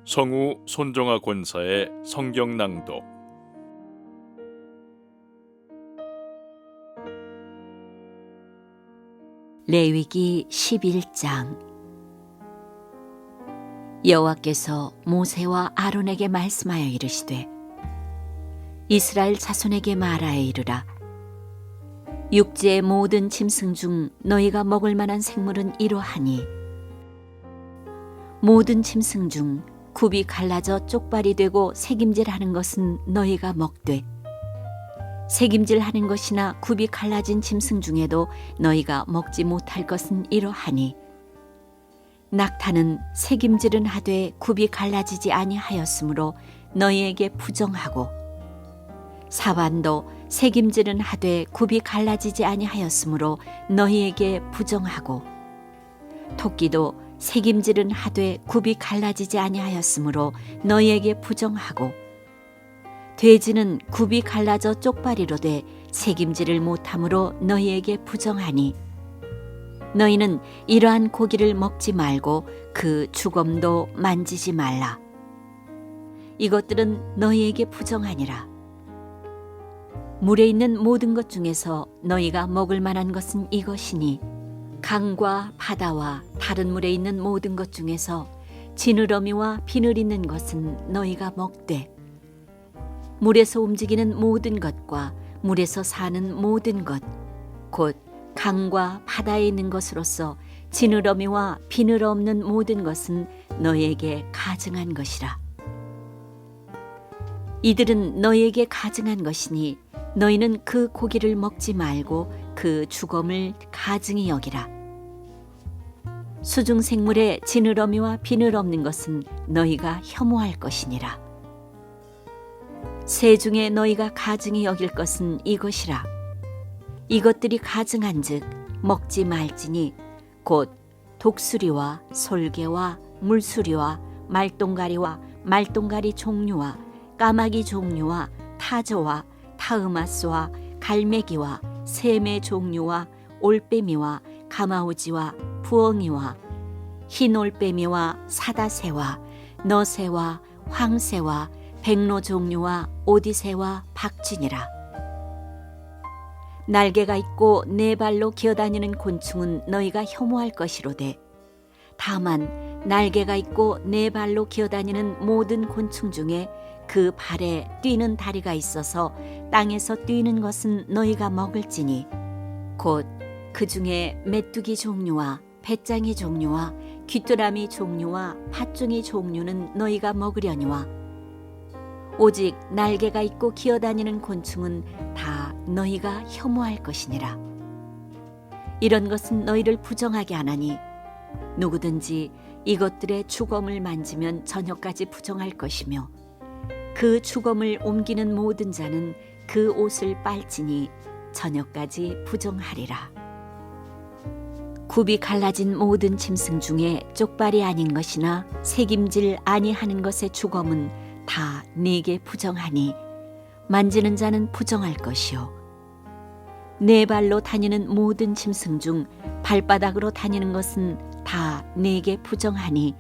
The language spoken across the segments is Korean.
성우 손정아 권사의 성경 낭독. 레위기 11장. 여호와께서 모세와 아론에게 말씀하여 이르시되 이스라엘 자손에게 말하여 이르라. 육지의 모든 짐승 중 너희가 먹을 만한 생물은 이러하니 모든 짐승 중 굽이 갈라져 쪽발이 되고 새김질하는 것은 너희가 먹되 새김질하는 것이나 굽이 갈라진 짐승 중에도 너희가 먹지 못할 것은 이러하니 낙타는 새김질은 하되 굽이 갈라지지 아니하였으므로 너희에게 부정하고 사반도 새김질은 하되 굽이 갈라지지 아니하였으므로 너희에게 부정하고 토끼도 새김질은 하되 굽이 갈라지지 아니하였으므로 너희에게 부정하고 돼지는 굽이 갈라져 쪽발이로 돼 새김질을 못함으로 너희에게 부정하니 너희는 이러한 고기를 먹지 말고 그 주검도 만지지 말라. 이것들은 너희에게 부정하니라. 물에 있는 모든 것 중에서 너희가 먹을 만한 것은 이것이니 강과 바다와 다른 물에 있는 모든 것 중에서 지느러미와 비늘 있는 것은 너희가 먹되 물에서 움직이는 모든 것과 물에서 사는 모든 것 곧 강과 바다에 있는 것으로서 지느러미와 비늘 없는 모든 것은 너희에게 가증한 것이라. 이들은 너희에게 가증한 것이니 너희는 그 고기를 먹지 말고 그 주검을 가증히 여기라. 수중 생물의 지느러미와 비늘 없는 것은 너희가 혐오할 것이니라. 새 중에 너희가 가증히 여길 것은 이것이라. 이것들이 가증한즉 먹지 말지니 곧 독수리와 솔개와 물수리와 말똥가리와 말똥가리 종류와 까마귀 종류와 타조와 타으마스와 갈매기와 샘의 종류와 올빼미와 가마우지와 부엉이와 흰올빼미와 사다새와 너새와 황새와 백로 종류와 오디새와 박쥐니라. 날개가 있고 네 발로 기어다니는 곤충은 너희가 혐오할 것이로되 다만 날개가 있고 네 발로 기어다니는 모든 곤충 중에 그 발에 뛰는 다리가 있어서 땅에서 뛰는 것은 너희가 먹을지니 곧 그 중에 메뚜기 종류와 배짱이 종류와 귀뚜라미 종류와 팥종이 종류는 너희가 먹으려니와 오직 날개가 있고 기어다니는 곤충은 다 너희가 혐오할 것이니라. 이런 것은 너희를 부정하게 하나니 누구든지 이것들의 주검을 만지면 저녁까지 부정할 것이며 그 주검을 옮기는 모든 자는 그 옷을 빨지니 저녁까지 부정하리라. 굽이 갈라진 모든 짐승 중에 쪽발이 아닌 것이나 새김질 아니하는 것의 주검은 다 네게 부정하니 만지는 자는 부정할 것이요 네 발로 다니는 모든 짐승 중 발바닥으로 다니는 것은 다 네게 부정하니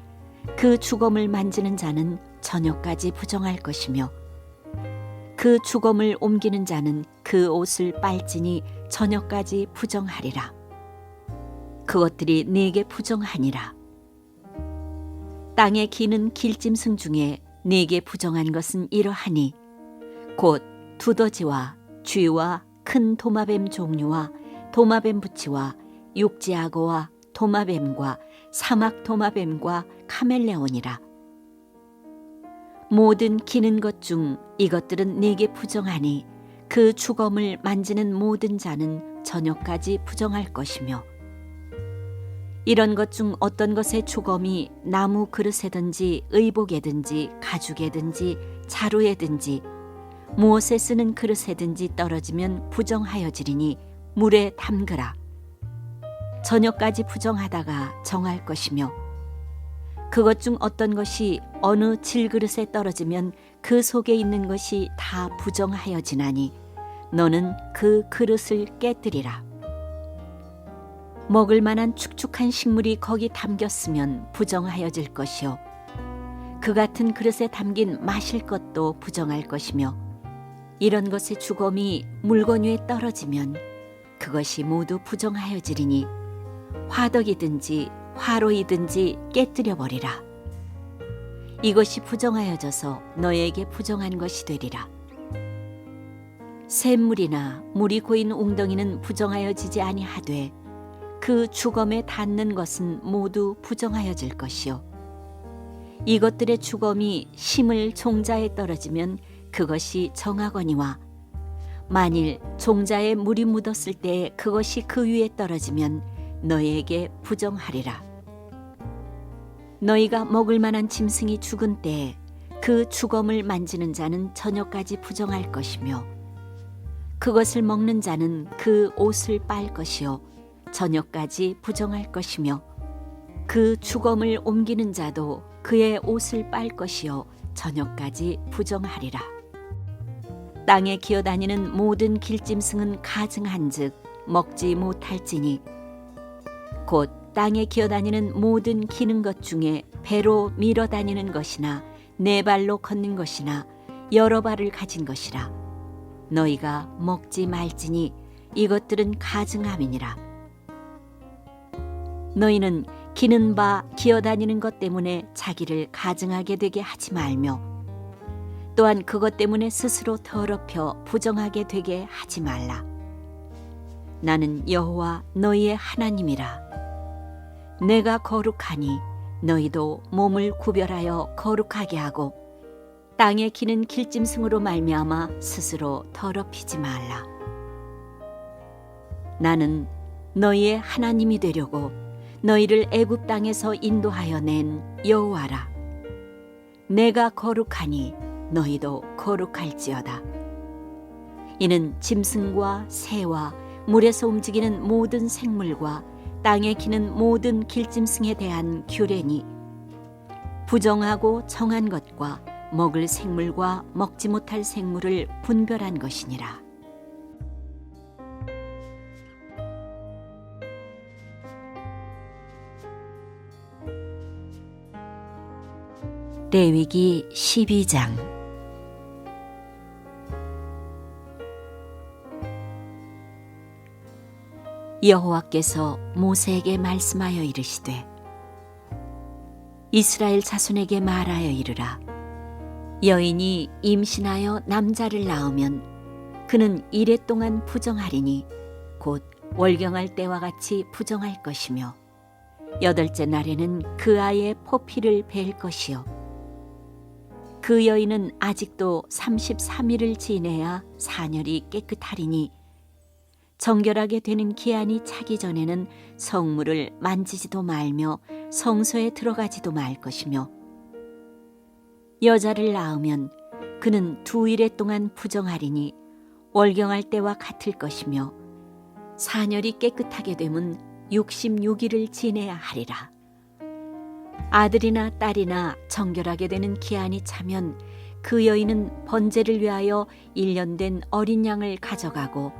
그 주검을 만지는 자는 저녁까지 부정할 것이며 그 주검을 옮기는 자는 그 옷을 빨지니 저녁까지 부정하리라. 그것들이 네게 부정하니라. 땅에 기는 길짐승 중에 네게 부정한 것은 이러하니 곧 두더지와 쥐와 큰 도마뱀 종류와 도마뱀 부치와 육지악어와 도마뱀과 사막 도마뱀과 카멜레온이라. 모든 기는 것 중 이것들은 네게 부정하니 그 주검을 만지는 모든 자는 저녁까지 부정할 것이며 이런 것 중 어떤 것의 주검이 나무 그릇에든지 의복에든지 가죽에든지 자루에든지 무엇에 쓰는 그릇에든지 떨어지면 부정하여지리니 물에 담그라. 저녁까지 부정하다가 정할 것이며 그것 중 어떤 것이 어느 질그릇에 떨어지면 그 속에 있는 것이 다 부정하여지나니 너는 그 그릇을 깨뜨리라. 먹을 만한 축축한 식물이 거기 담겼으면 부정하여질 것이요 그 같은 그릇에 담긴 마실 것도 부정할 것이며 이런 것의 주검이 물건 위에 떨어지면 그것이 모두 부정하여지리니 화덕이든지 화로이든지 깨뜨려 버리라. 이것이 부정하여져서 너에게 부정한 것이 되리라. 샘물이나 물이 고인 웅덩이는 부정하여지지 아니하되 그 주검에 닿는 것은 모두 부정하여질 것이요 이것들의 주검이 심을 종자에 떨어지면 그것이 정하거니와 만일 종자에 물이 묻었을 때에 그것이 그 위에 떨어지면 너희에게 부정하리라. 너희가 먹을 만한 짐승이 죽은 때에 그 주검을 만지는 자는 저녁까지 부정할 것이며 그것을 먹는 자는 그 옷을 빨 것이요 저녁까지 부정할 것이며 그 주검을 옮기는 자도 그의 옷을 빨 것이요 저녁까지 부정하리라. 땅에 기어다니는 모든 길짐승은 가증한즉 먹지 못할지니 곧 땅에 기어다니는 모든 기는 것 중에 배로 밀어다니는 것이나 네 발로 걷는 것이나 여러 발을 가진 것이라. 너희가 먹지 말지니 이것들은 가증함이니라. 너희는 기는 바 기어다니는 것 때문에 자기를 가증하게 되게 하지 말며 또한 그것 때문에 스스로 더럽혀 부정하게 되게 하지 말라. 나는 여호와 너희의 하나님이라. 내가 거룩하니 너희도 몸을 구별하여 거룩하게 하고 땅에 기는 길짐승으로 말미암아 스스로 더럽히지 말라. 나는 너희의 하나님이 되려고 너희를 애굽 땅에서 인도하여 낸 여호와라. 내가 거룩하니 너희도 거룩할지어다. 이는 짐승과 새와 물에서 움직이는 모든 생물과 땅에 기는 모든 길짐승에 대한 규례니 부정하고 정한 것과 먹을 생물과 먹지 못할 생물을 분별한 것이니라. 레위기 12장. 여호와께서 모세에게 말씀하여 이르시되 이스라엘 자손에게 말하여 이르라. 여인이 임신하여 남자를 낳으면 그는 이레 동안 부정하리니 곧 월경할 때와 같이 부정할 것이며 여덟째 날에는 그 아이의 포피를 벨 것이요 그 여인은 아직도 33일을 지내야 사녀리 깨끗하리니 정결하게 되는 기한이 차기 전에는 성물을 만지지도 말며 성소에 들어가지도 말 것이며 여자를 낳으면 그는 2일 동안 부정하리니 월경할 때와 같을 것이며 사녀리 깨끗하게 되면 66일을 지내야 하리라. 아들이나 딸이나 정결하게 되는 기한이 차면 그 여인은 번제를 위하여 1년 된 어린 양을 가져가고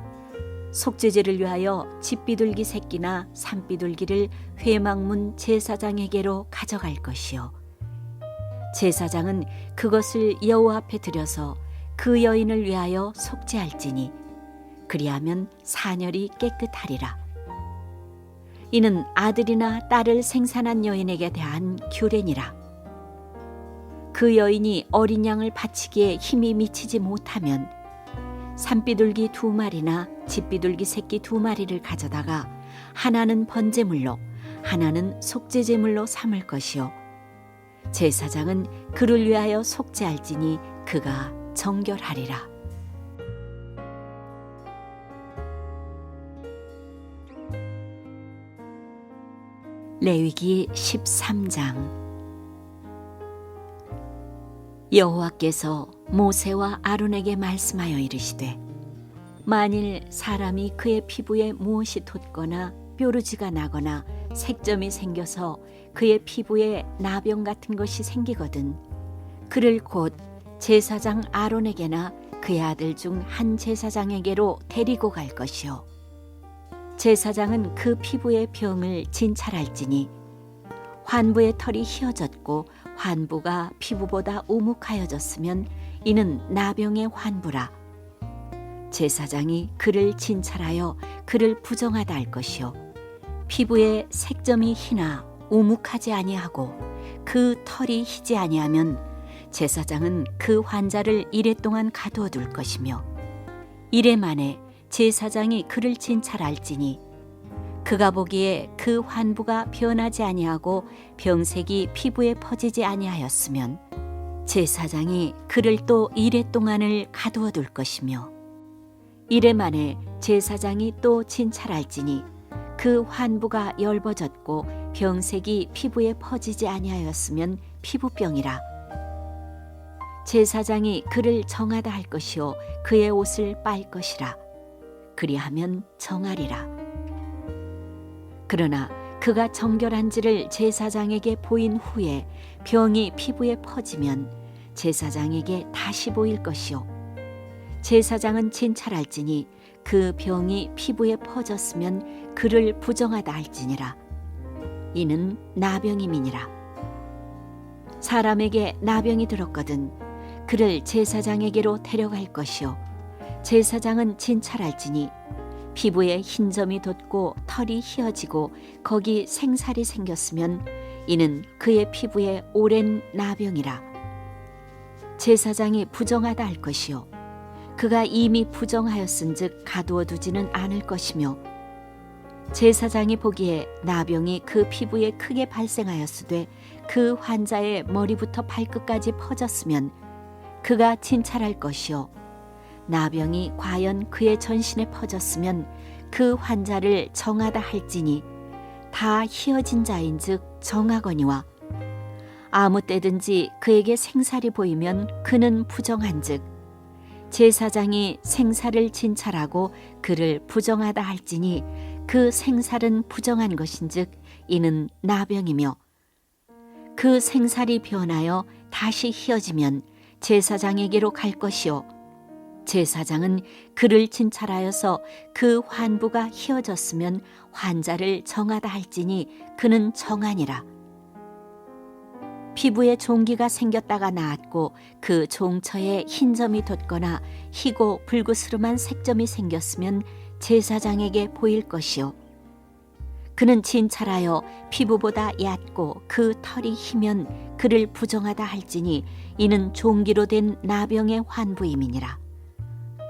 속죄제를 위하여 집비둘기 새끼나 산비둘기를 회막문 제사장에게로 가져갈 것이요 제사장은 그것을 여호와 앞에 들여서 그 여인을 위하여 속죄할지니 그리하면 사녀리 깨끗하리라. 이는 아들이나 딸을 생산한 여인에게 대한 규례니라. 그 여인이 어린 양을 바치기에 힘이 미치지 못하면 산비둘기 2마리나 집비둘기 새끼 2마리를 가져다가 하나는 번제물로 하나는 속죄제물로 삼을 것이요 제사장은 그를 위하여 속죄할지니 그가 정결하리라. 레위기 13장. 여호와께서 모세와 아론에게 말씀하여 이르시되 만일 사람이 그의 피부에 무엇이 돋거나 뾰루지가 나거나 색점이 생겨서 그의 피부에 나병 같은 것이 생기거든 그를 곧 제사장 아론에게나 그의 아들 중 한 제사장에게로 데리고 갈 것이요 제사장은 그 피부의 병을 진찰할지니 환부의 털이 휘어졌고 환부가 피부보다 우묵하여졌으면 이는 나병의 환부라. 제사장이 그를 진찰하여 그를 부정하다 할 것이요 피부에 색점이 희나 우묵하지 아니하고 그 털이 희지 아니하면 제사장은 그 환자를 이레 동안 가두어 둘 것이며 이레 만에 제사장이 그를 진찰할지니 그가 보기에 그 환부가 변하지 아니하고 병색이 피부에 퍼지지 아니하였으면 제사장이 그를 또 이레 동안을 가두어 둘 것이며 이레 만에 제사장이 또 진찰할지니 그 환부가 엷어졌고 병색이 피부에 퍼지지 아니하였으면 피부병이라. 제사장이 그를 정하다 할 것이요 그의 옷을 빨 것이라. 그리하면 정하리라. 그러나 그가 정결한지를 제사장에게 보인 후에 병이 피부에 퍼지면 제사장에게 다시 보일 것이요 제사장은 진찰할지니 그 병이 피부에 퍼졌으면 그를 부정하다 할지니라. 이는 나병임이니라. 사람에게 나병이 들었거든 그를 제사장에게로 데려갈 것이요 제사장은 진찰할지니 피부에 흰 점이 돋고 털이 휘어지고 거기 생살이 생겼으면 이는 그의 피부에 오랜 나병이라. 제사장이 부정하다 할 것이요 그가 이미 부정하였은즉 가두어 두지는 않을 것이며 제사장이 보기에 나병이 그 피부에 크게 발생하였으되 그 환자의 머리부터 발끝까지 퍼졌으면 그가 진찰할 것이요 나병이 과연 그의 전신에 퍼졌으면 그 환자를 정하다 할지니 다 희어진 자인즉 정하거니와 아무 때든지 그에게 생살이 보이면 그는 부정한즉 제사장이 생살을 진찰하고 그를 부정하다 할지니 그 생살은 부정한 것인즉 이는 나병이며 그 생살이 변하여 다시 희어지면 제사장에게로 갈 것이요 제사장은 그를 진찰하여서 그 환부가 희어졌으면 환자를 정하다 할지니 그는 정하니라. 피부에 종기가 생겼다가 나았고 그 종처에 흰 점이 돋거나 희고 불그스름한 색점이 생겼으면 제사장에게 보일 것이요 그는 진찰하여 피부보다 얕고 그 털이 희면 그를 부정하다 할지니 이는 종기로 된 나병의 환부임이니라.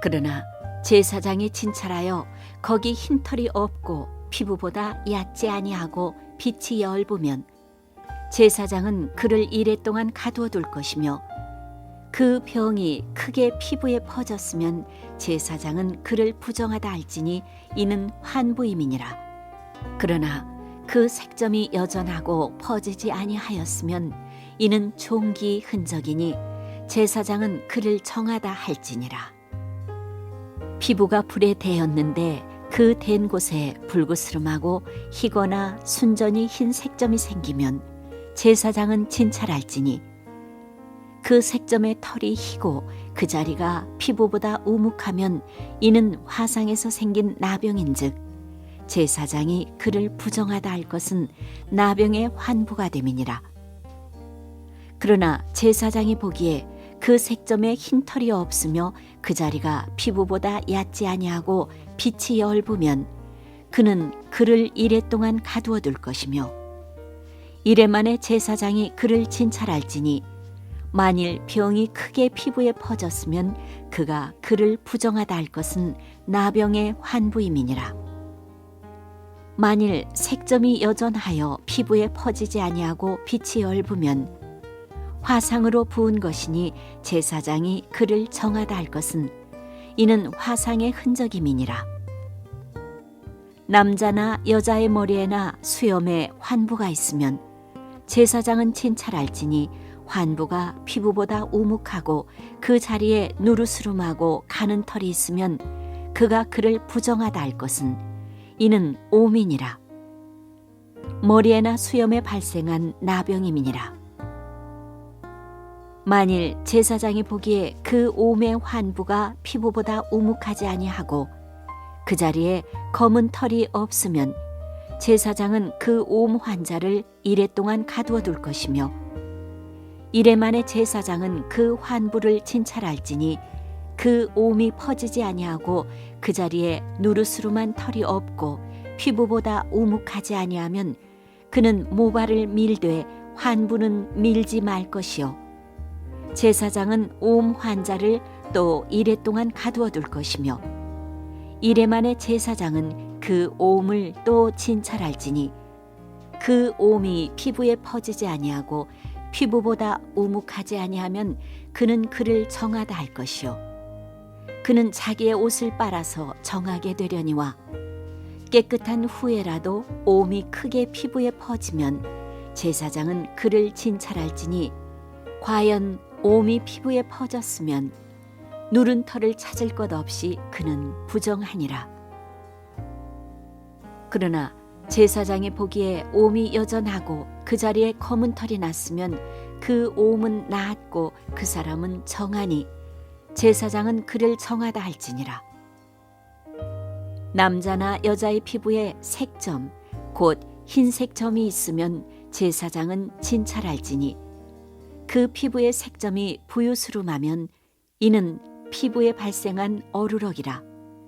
그러나 제사장이 진찰하여 거기 흰 털이 없고 피부보다 얕지 아니하고 빛이 엷으면 제사장은 그를 이레 동안 가두어 둘 것이며 그 병이 크게 피부에 퍼졌으면 제사장은 그를 부정하다 할지니 이는 환부임이니라. 그러나 그 색점이 여전하고 퍼지지 아니하였으면 이는 종기 흔적이니 제사장은 그를 정하다 할지니라. 피부가 불에 대었는데 그 댄 곳에 불그스름하고 희거나 순전히 흰 색점이 생기면 제사장은 진찰할지니 그 색점의 털이 희고 그 자리가 피부보다 우묵하면 이는 화상에서 생긴 나병인즉 제사장이 그를 부정하다 할 것은 나병의 환부가 됨이니라. 그러나 제사장이 보기에 그 색점에 흰 털이 없으며 그 자리가 피부보다 얕지 아니하고 빛이 엷으면 그는 그를 이레 동안 가두어 둘 것이며 이레 만에 제사장이 그를 진찰할지니 만일 병이 크게 피부에 퍼졌으면 그가 그를 부정하다 할 것은 나병의 환부임이니라. 만일 색점이 여전하여 피부에 퍼지지 아니하고 빛이 엷으면 화상으로 부은 것이니 제사장이 그를 정하다 할 것은 이는 화상의 흔적임이니라. 남자나 여자의 머리에나 수염에 환부가 있으면 제사장은 진찰할지니 환부가 피부보다 우묵하고 그 자리에 누르스름하고 가는 털이 있으면 그가 그를 부정하다 할 것은 이는 오민이라. 머리에나 수염에 발생한 나병임이니라. 만일 제사장이 보기에 그 오매 환부가 피부보다 우묵하지 아니하고 그 자리에 검은 털이 없으면 제사장은 그 옴 환자를 이레 동안 가두어 둘 것이며 이레 만에 제사장은 그 환부를 진찰할지니 그 옴이 퍼지지 아니하고 그 자리에 누르스름한 털이 없고 피부보다 우묵하지 아니하면 그는 모발을 밀되 환부는 밀지 말 것이요 제사장은 옴 환자를 또 이레 동안 가두어 둘 것이며 이레 만에 제사장은 그 옴을 또 진찰할지니 그 옴이 피부에 퍼지지 아니하고 피부보다 우묵하지 아니하면 그는 그를 정하다 할 것이요 그는 자기의 옷을 빨아서 정하게 되려니와 깨끗한 후에라도 옴이 크게 피부에 퍼지면 제사장은 그를 진찰할지니 과연 옴이 피부에 퍼졌으면 누른 털을 찾을 것 없이 그는 부정하니라. 그러나 제사장이 보기에 옴이 여전하고 그 자리에 검은 털이 났으면 그 옴은 나았고 그 사람은 정하니 제사장은 그를 정하다 할지니라. 남자나 여자의 피부에 색점 곧 흰색 점이 있으면 제사장은 진찰할지니 그 피부의 색점이 부유스름하면 이는 피부에 발생한 어루럭이라.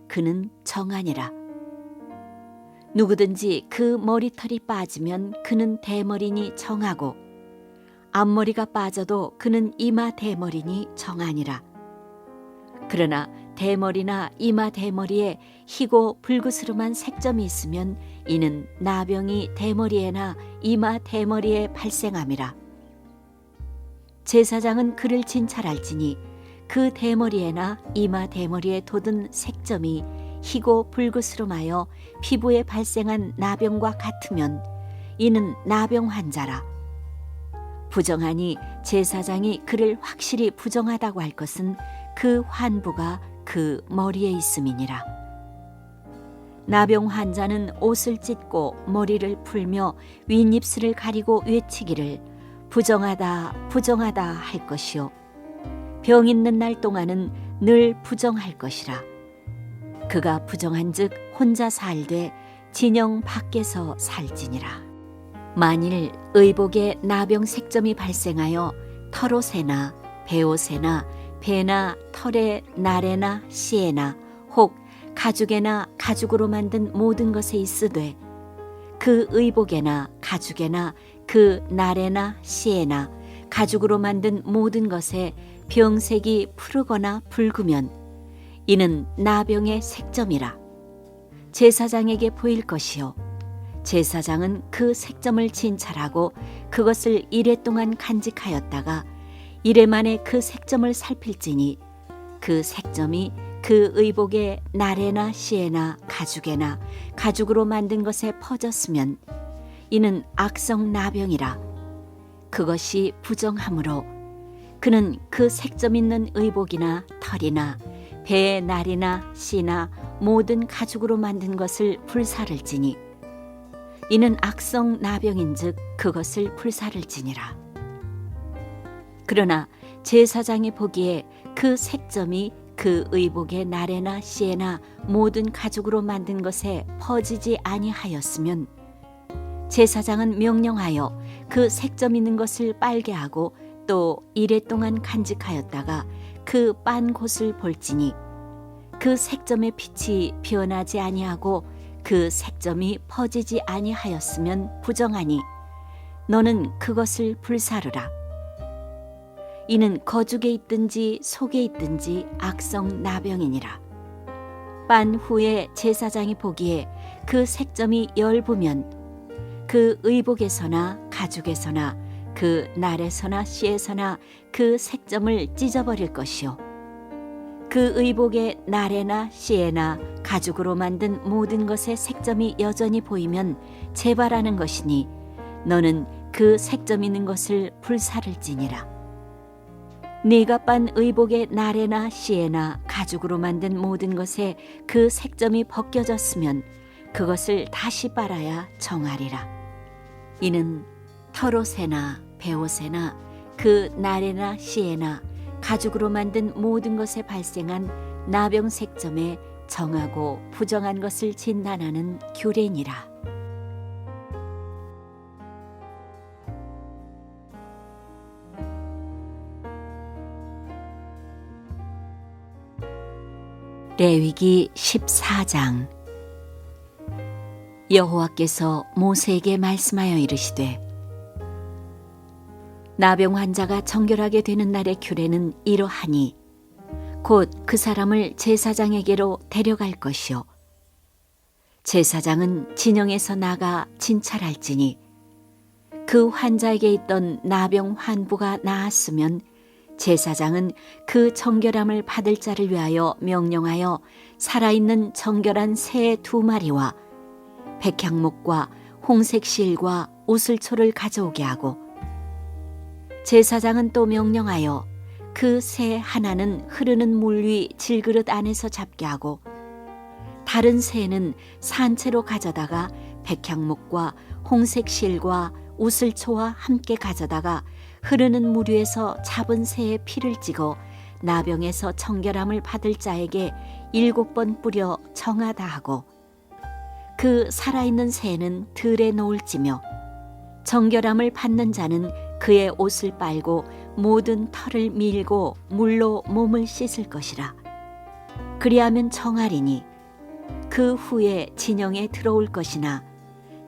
그는 정하니라. 누구든지 그 머리털이 빠지면 그는 대머리니 정하고 앞머리가 빠져도 그는 이마 대머리니 정하니라. 그러나 대머리나 이마 대머리에 희고 불그스름한 색점이 있으면 이는 나병이 대머리에나 이마 대머리에 발생함이라. 제사장은 그를 진찰할지니 그 대머리에나 이마 대머리에 돋은 색점이 희고 불그스름하여 피부에 발생한 나병과 같으면 이는 나병 환자라. 부정하니 제사장이 그를 확실히 부정하다고 할 것은 그 환부가 그 머리에 있음이니라. 나병 환자는 옷을 찢고 머리를 풀며 윗입술을 가리고 외치기를 부정하다 부정하다 할 것이요 병 있는 날 동안은 늘 부정할 것이라. 그가 부정한즉 혼자 살되 진영 밖에서 살지니라. 만일 의복에 나병 색점이 발생하여 털옷에나 베옷에나 배나 털에 날에나 씨에나 혹 가죽에나 가죽으로 만든 모든 것에 있으되 그 의복에나 가죽에나 그 날에나 씨에나 가죽으로 만든 모든 것에 병색이 푸르거나 붉으면 이는 나병의 색점이라. 제사장에게 보일 것이요 제사장은 그 색점을 진찰하고 그것을 이레 동안 간직하였다가 이레 만에 그 색점을 살필지니 그 색점이 그 의복의 날에나 씨에나 가죽에나 가죽으로 만든 것에 퍼졌으면 이는 악성 나병이라. 그것이 부정하므로 그는 그 색점 있는 의복이나 털이나 배의 날이나 씨나 모든 가죽으로 만든 것을 불사를지니 이는 악성 나병인즉 그것을 불사를지니라. 그러나 제사장이 보기에 그 색점이 그 의복의 날에나 씨에나 모든 가죽으로 만든 것에 퍼지지 아니하였으면 제사장은 명령하여 그 색점 있는 것을 빨게 하고 또 이레 동안 간직하였다가 그 빤 곳을 볼지니 그 색점의 빛이 변하지 아니하고 그 색점이 퍼지지 아니하였으면 부정하니 너는 그것을 불사르라. 이는 거죽에 있든지 속에 있든지 악성 나병이니라. 빤 후에 제사장이 보기에 그 색점이 엷으면 그 의복에서나 가죽에서나 그 날에서나 씨에서나 그 색점을 찢어버릴 것이요 그 의복의 날에나 씨에나 가죽으로 만든 모든 것의 색점이 여전히 보이면 재발하는 것이니 너는 그 색점 있는 것을 불사를지니라. 네가 빤 의복의 날에나 씨에나 가죽으로 만든 모든 것에 그 색점이 벗겨졌으면 그것을 다시 빨아야 정하리라. 이는 털옷에나 베옷에나 그 날에나 씨에나 가죽으로 만든 모든 것에 발생한 나병 색점에 정하고 부정한 것을 진단하는 규례니라. 레위기 14장. 여호와께서 모세에게 말씀하여 이르시되 나병 환자가 정결하게 되는 날의 규례는 이러하니 곧 그 사람을 제사장에게로 데려갈 것이요 제사장은 진영에서 나가 진찰할지니 그 환자에게 있던 나병 환부가 나았으면 제사장은 그 정결함을 받을 자를 위하여 명령하여 살아있는 정결한 새 2마리와 백향목과 홍색 실과 우슬초를 가져오게 하고 제사장은 또 명령하여 그 새 하나는 흐르는 물 위 질그릇 안에서 잡게 하고 다른 새는 산채로 가져다가 백향목과 홍색 실과 우슬초와 함께 가져다가 흐르는 물 위에서 잡은 새의 피를 찍어 나병에서 정결함을 받을 자에게 7번 뿌려 정하다 하고 그 살아있는 새는 들에 놓을지며 정결함을 받는 자는 그의 옷을 빨고 모든 털을 밀고 물로 몸을 씻을 것이라. 그리하면 정하리니 그 후에 진영에 들어올 것이나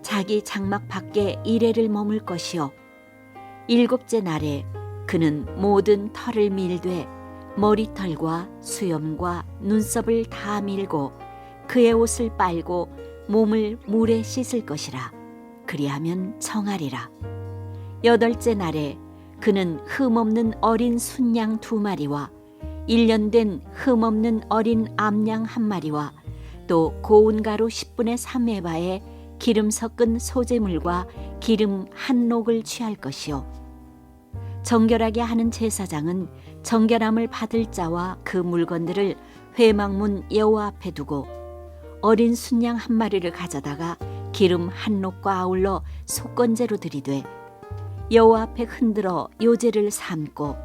자기 장막 밖에 이레를 머물 것이요 7째 날에 그는 모든 털을 밀되 머리털과 수염과 눈썹을 다 밀고 그의 옷을 빨고 몸을 물에 씻을 것이라. 그리하면 정하리라. 8째 날에 그는 흠없는 어린 순양 2마리와 1년 된 흠없는 어린 암양 1마리와 또 고운 가루 10분의 3에바에 기름 섞은 소재물과 기름 한 녹을 취할 것이요 정결하게 하는 제사장은 정결함을 받을 자와 그 물건들을 회막문 여호와 앞에 두고 어린 순양 1마리를 가져다가 기름 한 녹과 아울러 속건제로 드리되 여호와 앞에 흔들어 요제를 삼고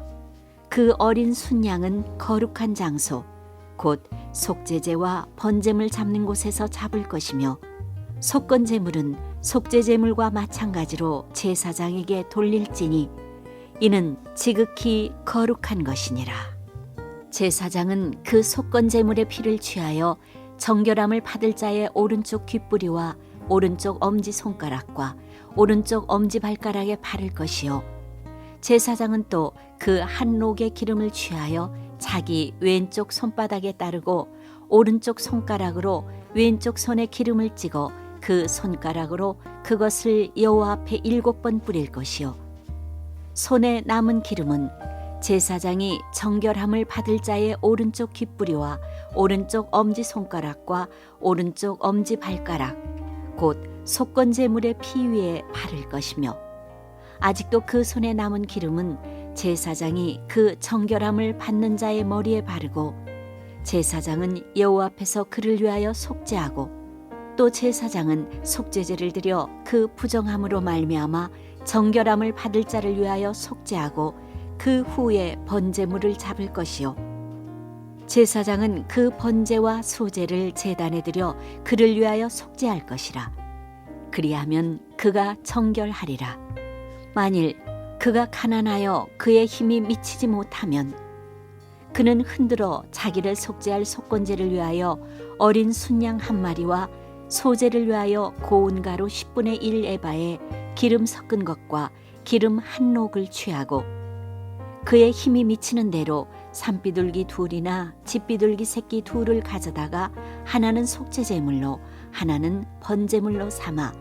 그 어린 순양은 거룩한 장소 곧 속죄제와 번제물 잡는 곳에서 잡을 것이며 속건제물은 속죄제물과 마찬가지로 제사장에게 돌릴지니 이는 지극히 거룩한 것이니라. 제사장은 그 속건제물의 피를 취하여 정결함을 받을 자의 오른쪽 귓뿌리와 오른쪽 엄지손가락과 오른쪽 엄지발가락에 바를 것이요 제사장은 또 그 한 녹의 기름을 취하여 자기 왼쪽 손바닥에 따르고 오른쪽 손가락으로 왼쪽 손에 기름을 찍어 그 손가락으로 그것을 여호와 앞에 7번 뿌릴 것이요 손에 남은 기름은 제사장이 정결함을 받을 자의 오른쪽 귓뿌리와 오른쪽 엄지손가락과 오른쪽 엄지발가락 곧 속건제물의 피 위에 바를 것이며 아직도 그 손에 남은 기름은 제사장이 그 정결함을 받는 자의 머리에 바르고 제사장은 여호와 앞에서 그를 위하여 속죄하고 또 제사장은 속죄제를 드려 그 부정함으로 말미암아 정결함을 받을 자를 위하여 속죄하고 그 후에 번제물을 잡을 것이요 제사장은 그 번제와 소제를 제단에 드려 그를 위하여 속죄할 것이라. 그리하면 그가 정결하리라. 만일 그가 가난하여 그의 힘이 미치지 못하면 그는 흔들어 자기를 속죄할 속건제를 위하여 어린 순양 1마리와 소제를 위하여 고운 가루 10분의 1 에바에 기름 섞은 것과 기름 한 녹을 취하고 그의 힘이 미치는 대로 산비둘기 2이나 집비둘기 새끼 2를 가져다가 하나는 속죄제물로 하나는 번제물로 삼아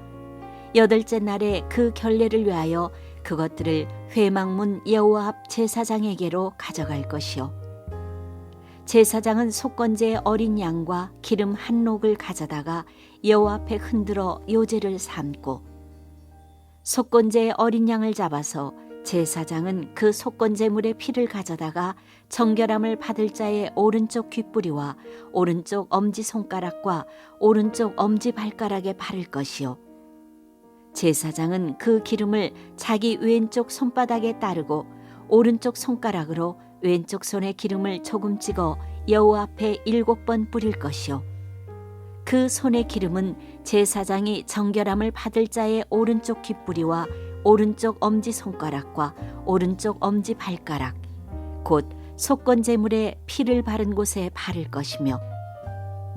8째 날에 그 결례를 위하여 그것들을 회막문 여호와 앞 제사장에게로 가져갈 것이요 제사장은 속건제의 어린 양과 기름 한 녹을 가져다가 여호와 앞에 흔들어 요제를 삼고 속건제의 어린 양을 잡아서 제사장은 그 속건제물의 피를 가져다가 정결함을 받을 자의 오른쪽 귓뿌리와 오른쪽 엄지손가락과 오른쪽 엄지발가락에 바를 것이요 제사장은 그 기름을 자기 왼쪽 손바닥에 따르고 오른쪽 손가락으로 왼쪽 손에 기름을 조금 찍어 여호와 앞에 7번 뿌릴 것이요 그 손의 기름은 제사장이 정결함을 받을 자의 오른쪽 귓뿌리와 오른쪽 엄지손가락과 오른쪽 엄지발가락 곧 속건제물에 피를 바른 곳에 바를 것이며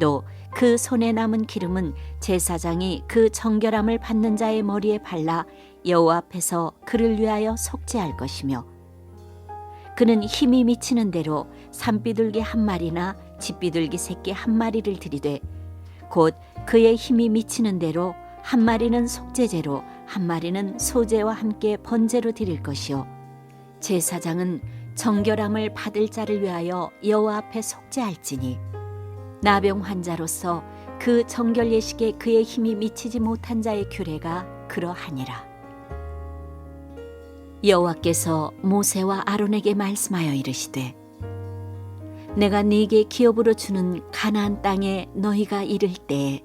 또 그 손에 남은 기름은 제사장이 그 정결함을 받는 자의 머리에 발라 여호와 앞에서 그를 위하여 속죄할 것이며, 그는 힘이 미치는 대로 산비둘기 한 마리나 집비둘기 새끼 한 마리를 들이되, 곧 그의 힘이 미치는 대로 한 마리는 속죄제로 한 마리는 소제와 함께 번제로 드릴 것이요, 제사장은 정결함을 받을 자를 위하여 여호와 앞에 속죄할지니, 나병 환자로서 그 정결 예식에 그의 힘이 미치지 못한 자의 규례가 그러하니라. 여호와께서 모세와 아론에게 말씀하여 이르시되, 내가 네게 기업으로 주는 가나안 땅에 너희가 이를 때에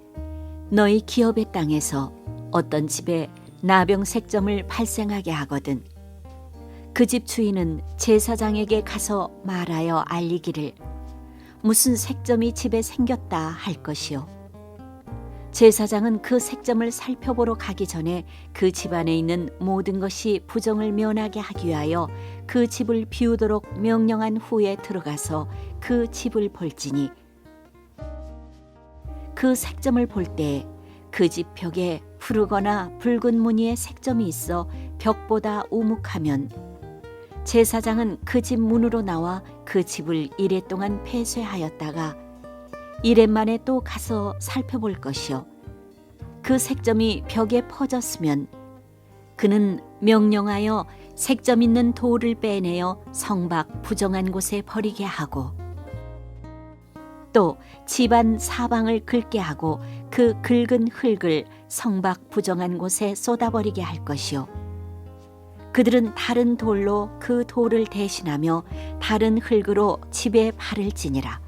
너희 기업의 땅에서 어떤 집에 나병 색점을 발생하게 하거든 그 집 주인은 제사장에게 가서 말하여 알리기를 무슨 색점이 집에 생겼다 할 것이요, 제사장은 그 색점을 살펴보러 가기 전에 그 집안에 있는 모든 것이 부정을 면하게 하기 위하여 그 집을 비우도록 명령한 후에 들어가서 그 집을 볼지니, 그 색점을 볼 때 그 집 벽에 푸르거나 붉은 무늬의 색점이 있어 벽보다 우묵하면 제사장은 그 집 문으로 나와 그 집을 이레 동안 폐쇄하였다가 이레 만에 또 가서 살펴볼 것이요, 그 색점이 벽에 퍼졌으면 그는 명령하여 색점 있는 돌을 빼내어 성밖 부정한 곳에 버리게 하고, 또 집안 사방을 긁게 하고 그 긁은 흙을 성밖 부정한 곳에 쏟아버리게 할 것이요, 그들은 다른 돌로 그 돌을 대신하며 다른 흙으로 집에 발을 지니라.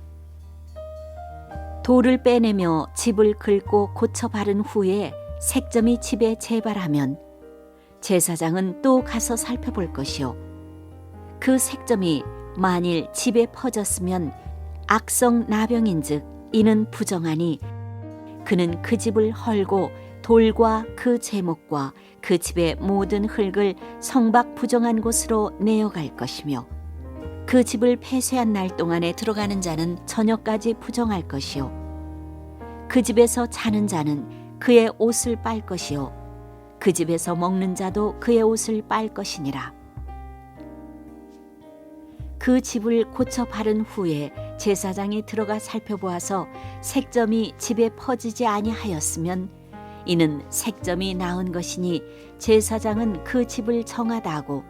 돌을 빼내며 집을 긁고 고쳐 바른 후에 색점이 집에 재발하면 제사장은 또 가서 살펴볼 것이요, 그 색점이 만일 집에 퍼졌으면 악성 나병인즉 이는 부정하니 그는 그 집을 헐고 돌과 그 제목과 그 집의 모든 흙을 성밖 부정한 곳으로 내어갈 것이며, 그 집을 폐쇄한 날 동안에 들어가는 자는 저녁까지 부정할 것이요, 그 집에서 자는 자는 그의 옷을 빨 것이요, 그 집에서 먹는 자도 그의 옷을 빨 것이니라. 그 집을 고쳐 바른 후에 제사장이 들어가 살펴보아서 색점이 집에 퍼지지 아니하였으면 이는 색점이 나은 것이니 제사장은 그 집을 정하다 하고,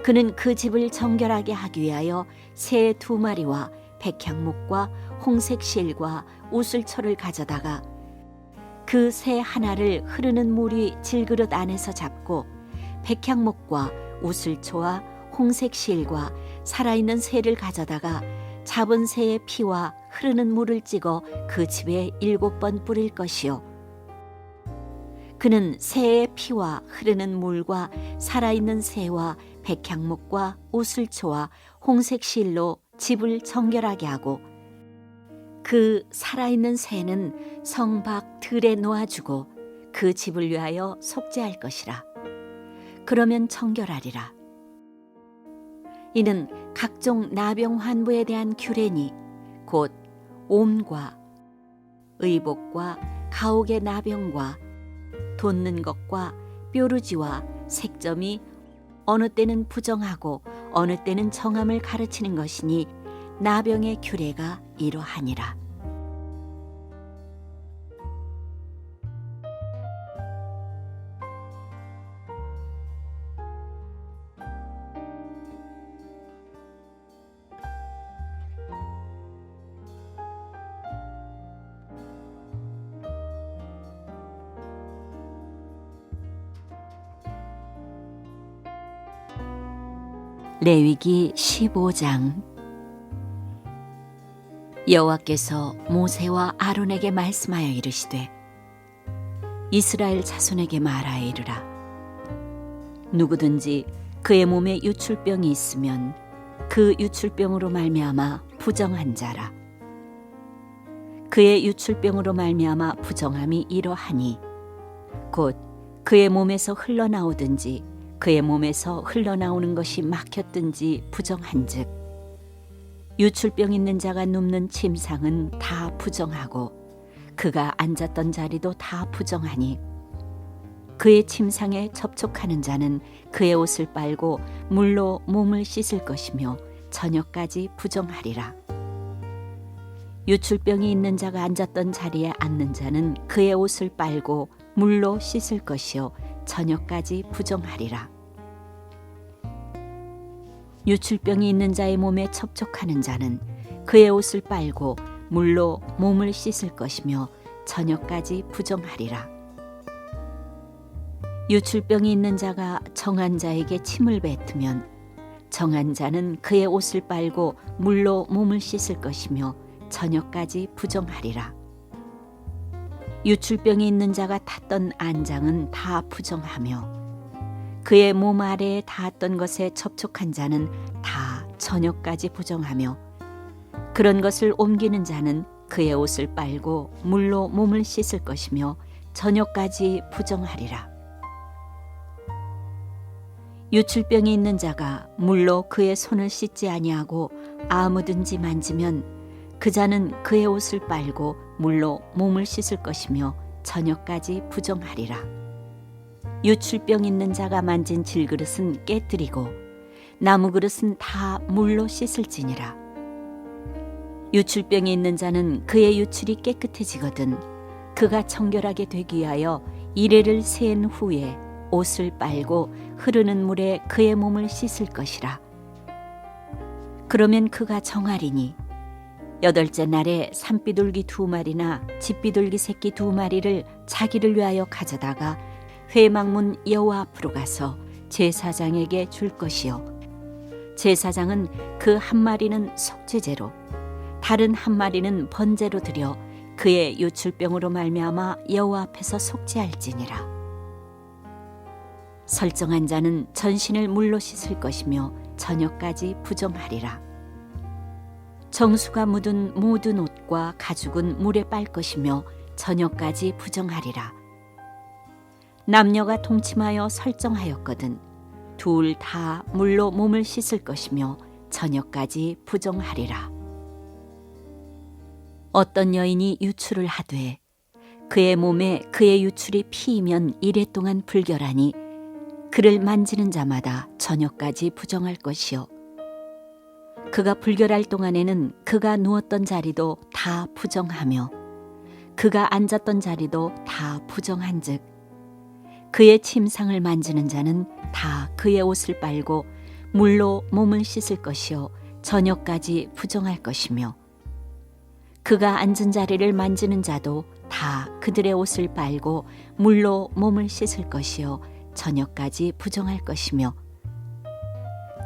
그는 그 집을 정결하게 하기 위하여 새 2마리와 백향목과 홍색 실과 우슬초를 가져다가 그 새 하나를 흐르는 물이 질그릇 안에서 잡고 백향목과 우슬초와 홍색 실과 살아있는 새를 가져다가 잡은 새의 피와 흐르는 물을 찍어 그 집에 7번 뿌릴 것이요, 그는 새의 피와 흐르는 물과 살아있는 새와 백향목과 우슬초와 홍색 실로 집을 정결하게 하고, 그 살아있는 새는 성 밖 들에 놓아주고 그 집을 위하여 속죄할 것이라. 그러면 정결하리라. 이는 각종 나병 환부에 대한 규례니 곧 옴과 의복과 가옥의 나병과 돋는 것과 뾰루지와 색점이 어느 때는 부정하고 어느 때는 정함을 가르치는 것이니 나병의 규례가 이러하니라. 레위기 15장. 여호와께서 모세와 아론에게 말씀하여 이르시되, 이스라엘 자손에게 말하여 이르라. 누구든지 그의 몸에 유출병이 있으면 그 유출병으로 말미암아 부정한 자라. 그의 유출병으로 말미암아 부정함이 이러하니 곧 그의 몸에서 흘러나오든지 그의 몸에서 흘러나오는 것이 막혔든지 부정한즉 유출병 있는 자가 눕는 침상은 다 부정하고 그가 앉았던 자리도 다 부정하니 그의 침상에 접촉하는 자는 그의 옷을 빨고 물로 몸을 씻을 것이며 저녁까지 부정하리라. 유출병이 있는 자가 앉았던 자리에 앉는 자는 그의 옷을 빨고 물로 씻을 것이요 저녁까지 부정하리라. 유출병이 있는 자의 몸에 접촉하는 자는 그의 옷을 빨고 물로 몸을 씻을 것이며 저녁까지 부정하리라. 유출병이 있는 자가 정한 자에게 침을 뱉으면 정한 자는 그의 옷을 빨고 물로 몸을 씻을 것이며 저녁까지 부정하리라. 유출병이 있는 자가 탔던 안장은 다 부정하며 그의 몸 아래에 닿았던 것에 접촉한 자는 다 저녁까지 부정하며 그런 것을 옮기는 자는 그의 옷을 빨고 물로 몸을 씻을 것이며 저녁까지 부정하리라. 유출병이 있는 자가 물로 그의 손을 씻지 아니하고 아무든지 만지면 그 자는 그의 옷을 빨고 물로 몸을 씻을 것이며 저녁까지 부정하리라. 유출병 있는 자가 만진 질그릇은 깨뜨리고 나무 그릇은 다 물로 씻을지니라. 유출병이 있는 자는 그의 유출이 깨끗해지거든 그가 청결하게 되기 위하여 이레를 세은 후에 옷을 빨고 흐르는 물에 그의 몸을 씻을 것이라. 그러면 그가 정하리니 여덟째 날에 산비둘기 2마리나 집비둘기 새끼 2마리를 자기를 위하여 가져다가 회막문 여호와 앞으로 가서 제사장에게 줄 것이요 제사장은 그 한 마리는 속죄제로 다른 한 마리는 번제로 드려 그의 유출병으로 말미암아 여호와 앞에서 속죄할지니라. 설정한 자는 전신을 물로 씻을 것이며 저녁까지 부정하리라. 정수가 묻은 모든 옷과 가죽은 물에 빨 것이며 저녁까지 부정하리라. 남녀가 동침하여 설정하였거든 둘 다 물로 몸을 씻을 것이며 저녁까지 부정하리라. 어떤 여인이 유출을 하되 그의 몸에 그의 유출이 피이면 이레 동안 불결하니 그를 만지는 자마다 저녁까지 부정할 것이요 그가 불결할 동안에는 그가 누웠던 자리도 다 부정하며 그가 앉았던 자리도 다 부정한즉 그의 침상을 만지는 자는 다 그의 옷을 빨고 물로 몸을 씻을 것이요 저녁까지 부정할 것이며 그가 앉은 자리를 만지는 자도 다 그들의 옷을 빨고 물로 몸을 씻을 것이요 저녁까지 부정할 것이며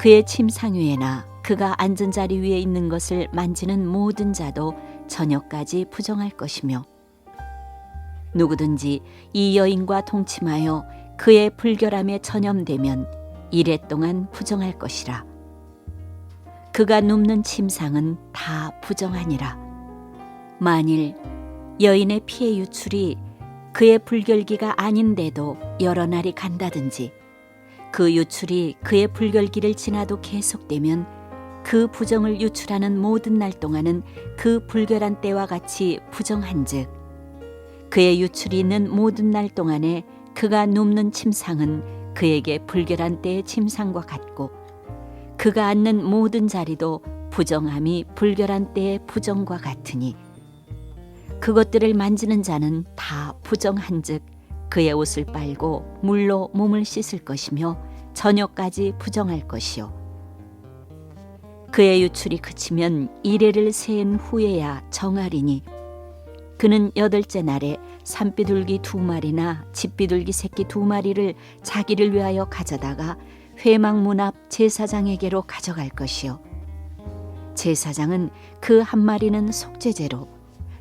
그의 침상 위에나 그가 앉은 자리 위에 있는 것을 만지는 모든 자도 저녁까지 부정할 것이며 누구든지 이 여인과 동침하여 그의 불결함에 전염되면 이레 동안 부정할 것이라. 그가 눕는 침상은 다 부정하니라. 만일 여인의 피의 유출이 그의 불결기가 아닌데도 여러 날이 간다든지 그 유출이 그의 불결기를 지나도 계속되면 그 부정을 유출하는 모든 날 동안은 그 불결한 때와 같이 부정한즉 그의 유출이 있는 모든 날 동안에 그가 눕는 침상은 그에게 불결한 때의 침상과 같고 그가 앉는 모든 자리도 부정함이 불결한 때의 부정과 같으니 그것들을 만지는 자는 다 부정한즉 그의 옷을 빨고 물로 몸을 씻을 것이며 저녁까지 부정할 것이요 그의 유출이 그치면 이레를 세은 후에야 정하리니 그는 여덟째 날에 산비둘기 2마리나 집비둘기 새끼 2마리를 자기를 위하여 가져다가 회막문 앞 제사장에게로 가져갈 것이요 제사장은 그 한 마리는 속죄제로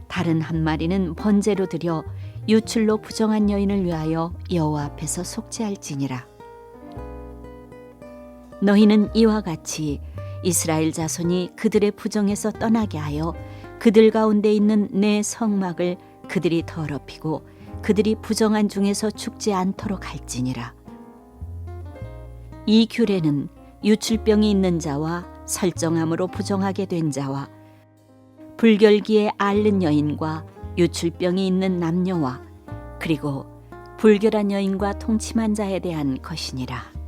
다른 한 마리는 번제로 드려 유출로 부정한 여인을 위하여 여호와 앞에서 속죄할지니라. 너희는 이와 같이 이스라엘 자손이 그들의 부정에서 떠나게 하여 그들 가운데 있는 내 성막을 그들이 더럽히고 그들이 부정한 중에서 죽지 않도록 할지니라. 이 규례는 유출병이 있는 자와 설정함으로 부정하게 된 자와 불결기에 앓는 여인과 유출병이 있는 남녀와 그리고 불결한 여인과 통침한 자에 대한 것이니라.